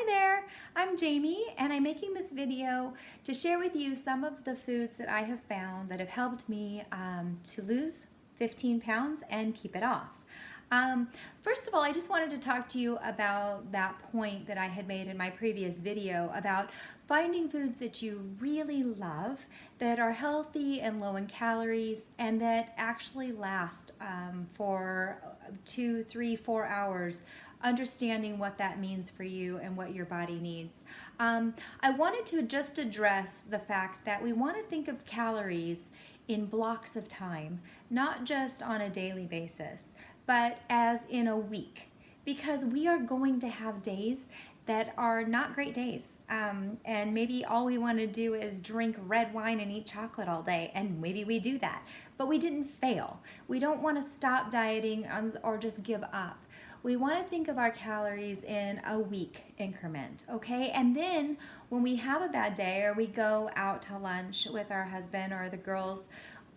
Hi there, I'm Jamie and I'm making this video to share with you some of the foods that I have found that have helped me to lose 15 pounds and keep it off. First of all, I just wanted to talk to you about that point that I had made in my previous video about finding foods that you really love, that are healthy and low in calories, and that actually last for 2, 3, 4 hours, understanding what that means for you and what your body needs. I wanted to just address the fact that we want to think of calories in blocks of time, not just on a daily basis, but as in a week, because we are going to have days that are not great days. And maybe all we want to do is drink red wine and eat chocolate all day, and maybe we do that, but we didn't fail. We don't want to stop dieting or just give up. We want to think of our calories in a week increment, okay? And then when we have a bad day or we go out to lunch with our husband or the girls,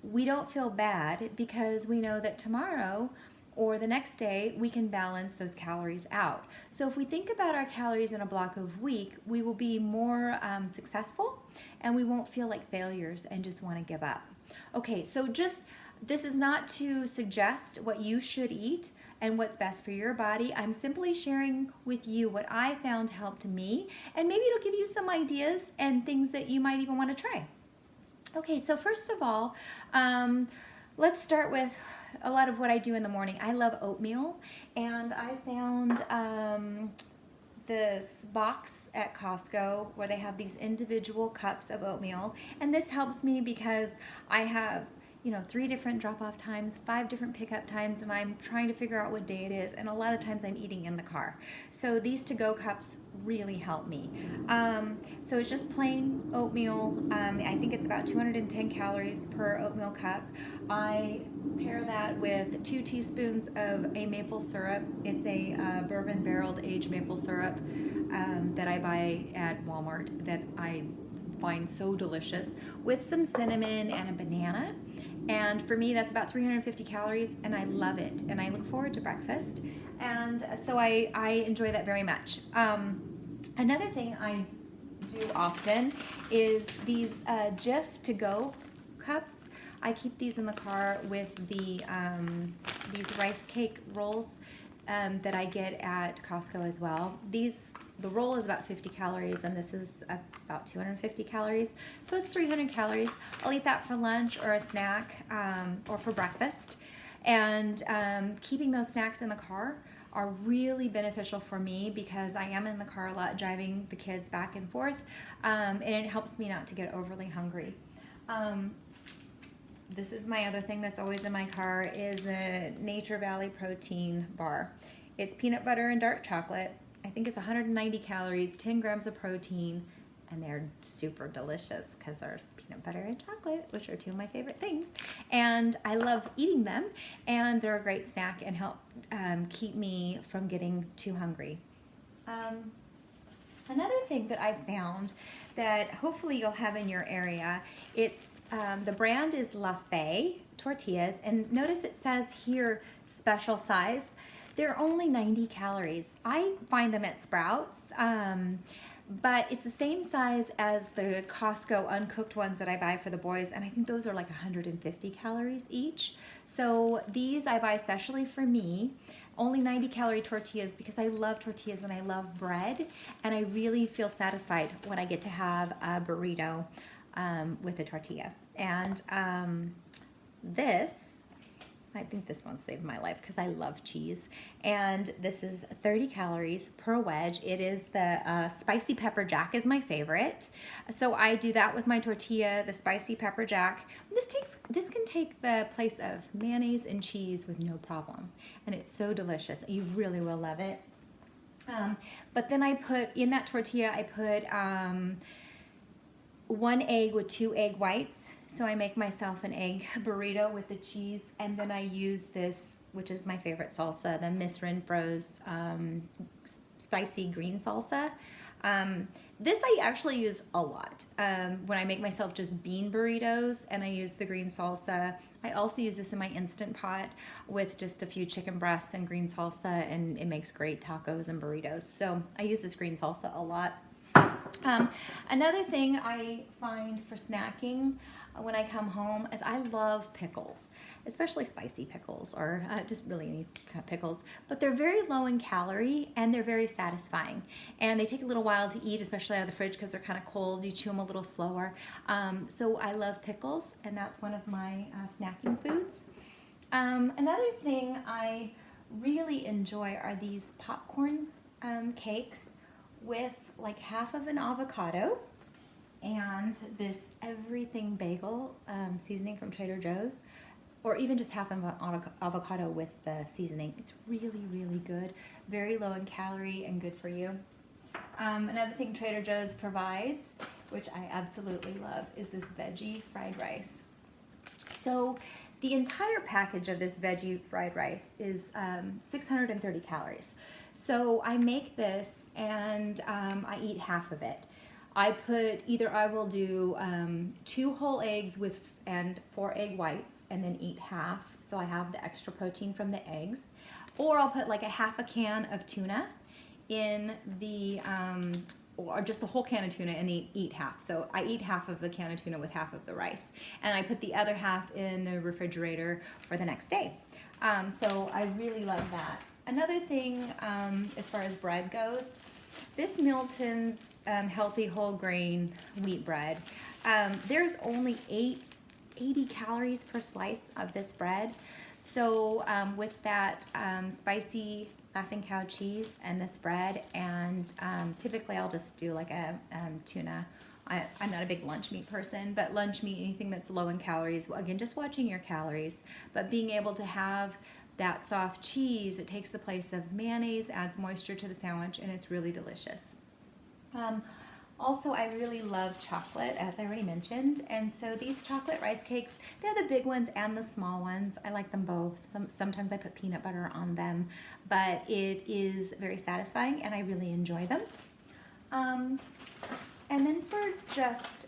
we don't feel bad because we know that tomorrow or the next day we can balance those calories out. So if we think about our calories in a block of week, we will be more successful and we won't feel like failures and just want to give up. Okay, so this is not to suggest what you should eat and what's best for your body. I'm simply sharing with you what I found helped me, and maybe it'll give you some ideas and things that you might even want to try. Okay, so first of all, let's start with a lot of what I do in the morning. I love oatmeal, and I found this box at Costco where they have these individual cups of oatmeal, and this helps me because I have 3 different drop-off times, 5 different pickup times, and I'm trying to figure out what day it is, and a lot of times I'm eating in the car. So these to-go cups really help me. So it's just plain oatmeal. I think it's about 210 calories per oatmeal cup. I pair that with 2 teaspoons of a maple syrup. It's a bourbon barreled aged maple syrup that I buy at Walmart that I find so delicious, with some cinnamon and a banana. And for me, that's about 350 calories, and I love it. And I look forward to breakfast. And so I enjoy that very much. Another thing I do often is these Jif to-go cups. I keep these in the car with these rice cake rolls that I get at Costco as well. The roll is about 50 calories, and this is about 250 calories. So it's 300 calories. I'll eat that for lunch or a snack or for breakfast. And keeping those snacks in the car are really beneficial for me because I am in the car a lot driving the kids back and forth, and it helps me not to get overly hungry. This is my other thing that's always in my car is the Nature Valley protein bar. It's peanut butter and dark chocolate. I think it's 190 calories, 10 grams of protein, and they're super delicious because they're peanut butter and chocolate, which are 2 of my favorite things. And I love eating them, and they're a great snack and help keep me from getting too hungry. Another thing that I found that hopefully you'll have in your area, it's the brand is La Fe tortillas, and notice it says here special size. They're only 90 calories. I find them at Sprouts, but it's the same size as the Costco uncooked ones that I buy for the boys, and I think those are like 150 calories each. So these I buy especially for me, only 90 calorie tortillas, because I love tortillas and I love bread, and I really feel satisfied when I get to have a burrito with a tortilla. And I think this one saved my life because I love cheese. And this is 30 calories per wedge. It is the spicy Pepperjack is my favorite. So I do that with my tortilla, the spicy Pepperjack. This can take the place of mayonnaise and cheese with no problem. And it's so delicious. You really will love it. But then I put, in that tortilla, I put 1 egg with 2 egg whites. So I make myself an egg burrito with the cheese, and then I use this, which is my favorite salsa, the Miss Renfro's spicy green salsa. This I actually use a lot when I make myself just bean burritos, and I use the green salsa I also use this in my Instant Pot with just a few chicken breasts and green salsa, and it makes great tacos and burritos. So I use this green salsa a lot. Another thing I find for snacking when I come home is I love pickles, especially spicy pickles, or just really any kind of pickles. But they're very low in calorie and they're very satisfying. And they take a little while to eat, especially out of the fridge because they're kind of cold. You chew them a little slower. So I love pickles, and that's one of my snacking foods. Another thing I really enjoy are these popcorn cakes with like half of an avocado and this everything bagel seasoning from Trader Joe's, or even just half of an avocado with the seasoning. It's really, really good. Very low in calorie and good for you. Another thing Trader Joe's provides, which I absolutely love, is this veggie fried rice. So the entire package of this veggie fried rice is 630 calories. So I make this and I eat half of it. I will do 2 whole eggs and 4 egg whites and then eat half, so I have the extra protein from the eggs. Or I'll put like a half a can of tuna in the, or just a whole can of tuna and then eat half. So I eat half of the can of tuna with half of the rice. And I put the other half in the refrigerator for the next day. So I really love that. Another thing, as far as bread goes, this Milton's healthy whole grain wheat bread, there's only 80 calories per slice of this bread. So with that spicy Laughing Cow cheese and this bread, and typically I'll just do like a tuna. I'm not a big lunch meat person, but lunch meat, anything that's low in calories, well, again, just watching your calories, but being able to have that soft cheese, it takes the place of mayonnaise, adds moisture to the sandwich, and it's really delicious. Also, I really love chocolate, as I already mentioned, and so these chocolate rice cakes, they're the big ones and the small ones. I like them both. Sometimes I put peanut butter on them, but it is very satisfying, and I really enjoy them. And then for just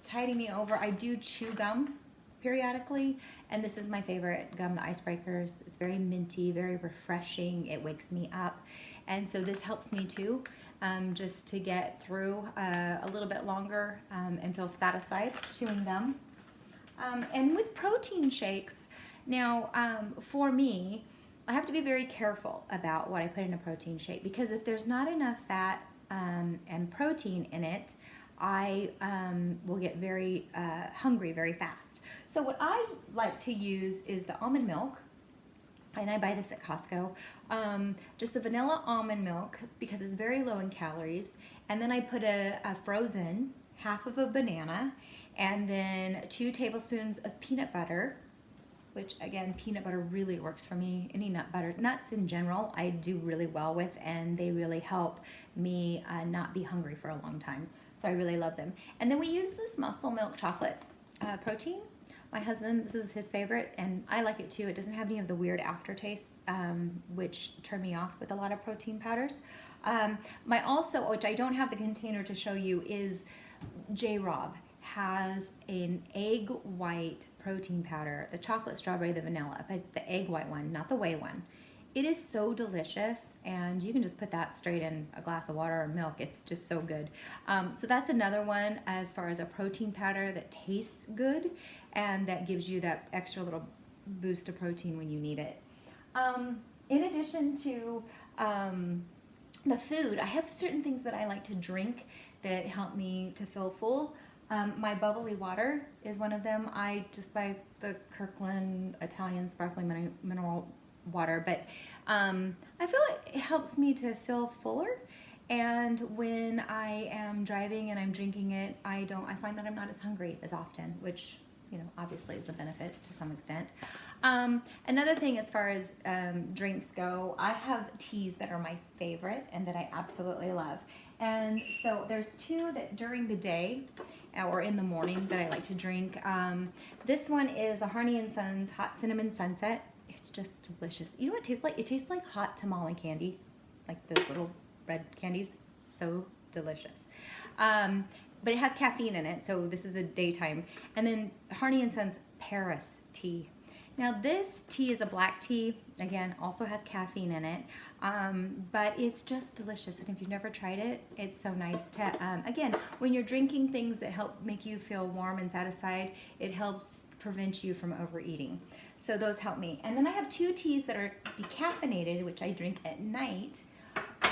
tiding me over, I do chew gum periodically, and this is my favorite gum, the Icebreakers. It's very minty, very refreshing. It wakes me up, and so this helps me too, just to get through a little bit longer and feel satisfied chewing gum. And with protein shakes, now for me, I have to be very careful about what I put in a protein shake, because if there's not enough fat and protein in it, I will get very hungry very fast. So what I like to use is the almond milk, and I buy this at Costco, just the vanilla almond milk, because it's very low in calories, and then I put a frozen half of a banana, and then 2 tablespoons of peanut butter, which again, peanut butter really works for me. Any nut butter, nuts in general, I do really well with, and they really help me not be hungry for a long time. So I really love them. And then we use this muscle milk chocolate protein. My husband, this is his favorite, and I like it too. It doesn't have any of the weird aftertastes, which turn me off with a lot of protein powders. Which I don't have the container to show you, is Robb has an egg white protein powder, the chocolate, strawberry, the vanilla, but it's the egg white one, not the whey one. It is so delicious, and you can just put that straight in a glass of water or milk. It's just so good. So that's another one as far as a protein powder that tastes good and that gives you that extra little boost of protein when you need it. In addition to the food, I have certain things that I like to drink that help me to feel full. My bubbly water is one of them. I just buy the Kirkland Italian sparkling mineral water, but I feel it helps me to feel fuller, and when I am driving and I'm drinking it, I find that I'm not as hungry as often, which, you know, obviously is a benefit to some extent. Another thing as far as drinks go, I have teas that are my favorite and that I absolutely love. And so there's 2 that during the day or in the morning that I like to drink. This one is a Harney & Sons Hot Cinnamon Sunset. It's just delicious. You know what it tastes like? It tastes like hot tamale candy, like those little red candies. So delicious. But it has caffeine in it, so this is a daytime. And then Harney & Sons Paris tea. Now this tea is a black tea, again, also has caffeine in it, but it's just delicious. And if you've never tried it, it's so nice to, again, when you're drinking things that help make you feel warm and satisfied, it helps prevent you from overeating. So those help me. And then I have 2 teas that are decaffeinated, which I drink at night,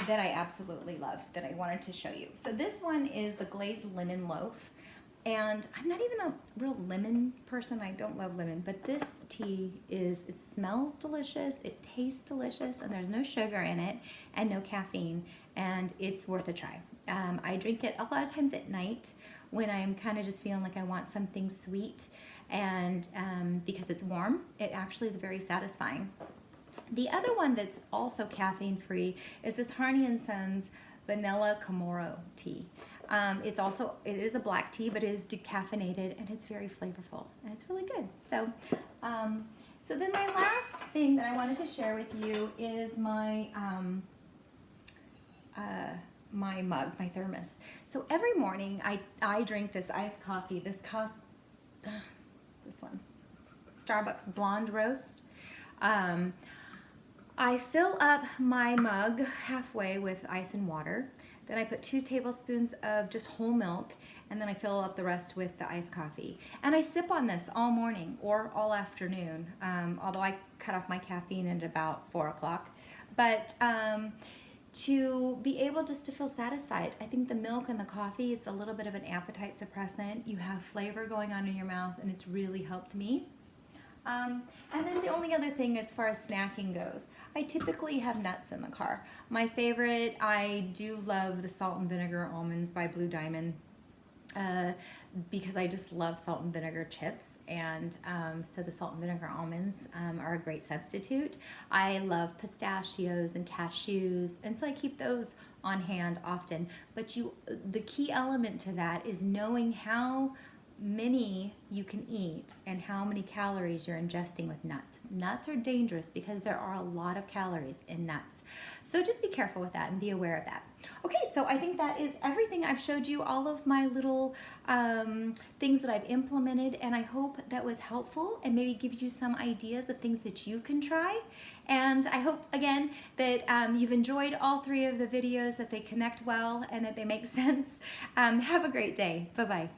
that I absolutely love, that I wanted to show you. So this one is the glazed lemon loaf. And I'm not even a real lemon person. I don't love lemon, but this tea it smells delicious, it tastes delicious, and there's no sugar in it and no caffeine, and it's worth a try. I drink it a lot of times at night when I'm kind of just feeling like I want something sweet, and because it's warm, it actually is very satisfying. The other one that's also caffeine free is this Harney & Sons Vanilla Chamorro tea. It is a black tea, but it is decaffeinated, and it's very flavorful, and it's really good. So, so then my last thing that I wanted to share with you is my my mug, my thermos. So every morning I drink this iced coffee. This costs this one, Starbucks Blonde Roast. I fill up my mug halfway with ice and water. Then I put 2 tablespoons of just whole milk, and then I fill up the rest with the iced coffee. And I sip on this all morning or all afternoon, although I cut off my caffeine at about 4 o'clock. But to be able just to feel satisfied, I think the milk and the coffee, it's a little bit of an appetite suppressant. You have flavor going on in your mouth, and it's really helped me. And then the only other thing as far as snacking goes, I typically have nuts in the car. My favorite, I do love the salt and vinegar almonds by Blue Diamond, because I just love salt and vinegar chips, and so the salt and vinegar almonds are a great substitute. I love pistachios and cashews, and so I keep those on hand often. But the key element to that is knowing how many you can eat and how many calories you're ingesting with nuts. Nuts are dangerous because there are a lot of calories in nuts. So just be careful with that and be aware of that. Okay, so I think that is everything. I've showed you all of my little things that I've implemented, and I hope that was helpful and maybe give you some ideas of things that you can try. And I hope, again, that you've enjoyed all 3 of the videos, that they connect well and that they make sense. Have a great day. Bye-bye.